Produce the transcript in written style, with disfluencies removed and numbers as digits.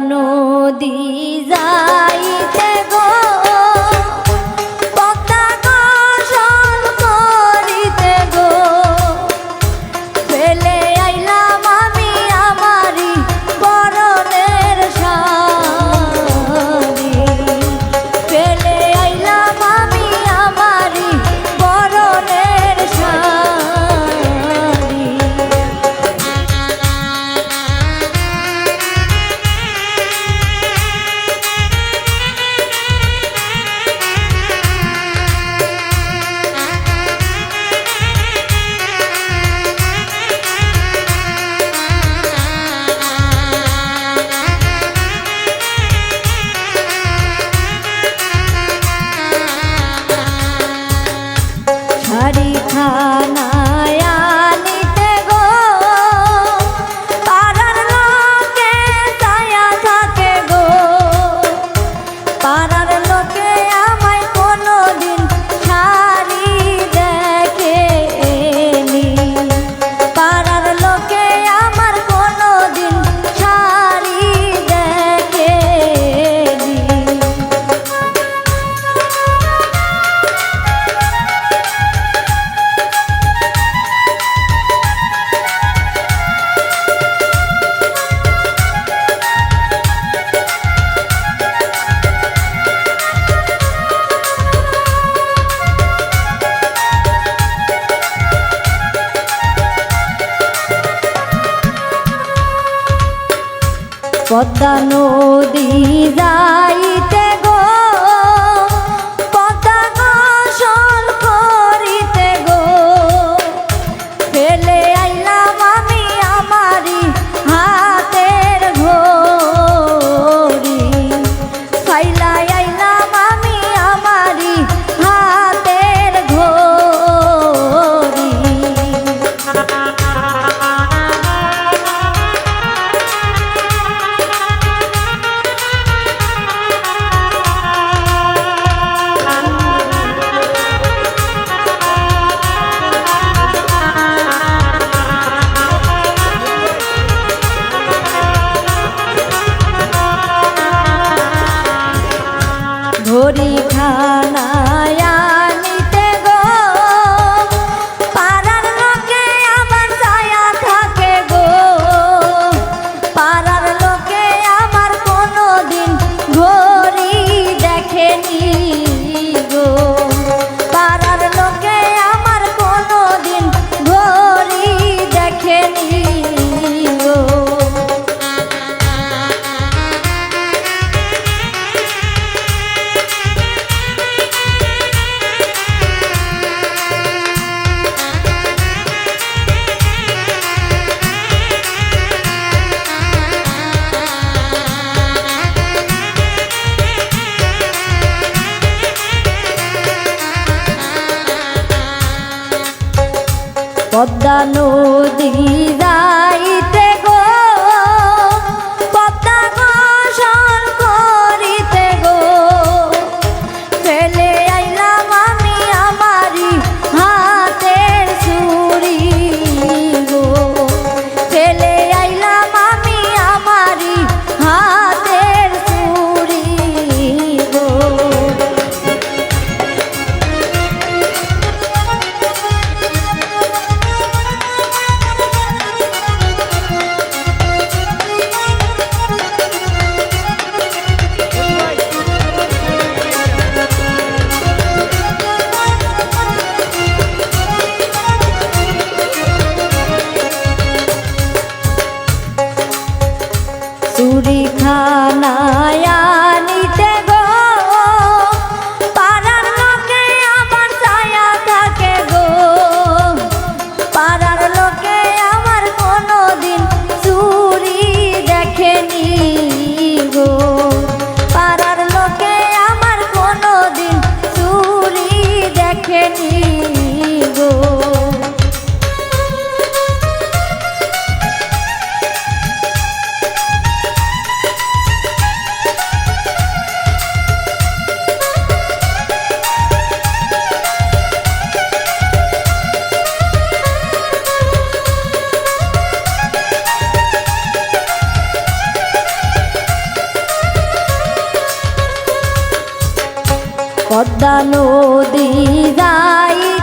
নদী যাইতে গো পদ্মা গোসল করিতে গো ফেলে আইলাম আমি আমারি পরনের শাড়ি ফেলে আইলাম আমি আমারি পরনের শাড়ি শাড়ি খানায় আনিতে গো পাড়ার লোকে ছায়া থাকে গো পাড়ার লোকে আমায় কোনোদিন শাড়ি দেখেনি পাড়ার লোকে আমার কোনোদিন শাড়ি দেখেনি পদ্মা নদী যাইতে গো পদ্মা গোসল করিতে গো ফেলে আইলাম আমি আমারি হাতের ঘড়ি ফাইলাই আইলাম আমি আমারি হাতের ঘড়ি ঘড়ি খানায় আনিতে গো পাড়ার লোকে আমার ছায়া থাকে গো পাড়ার লোকে আমার কোনোদিন ঘড়ি দেখেনি গো পাড়ার লোকে আমার কোনোদিন ঘড়ি দেখেনি গো পদ্মা নদী যাইতে গো পদ্মা গোসল করিতে গো ফেলে আইলাম আমি আমারি হাতের চুড়ি গো ফেলে আইলাম আমি আমারি হাতের চুড়ি গো পদ্মা নদী যাই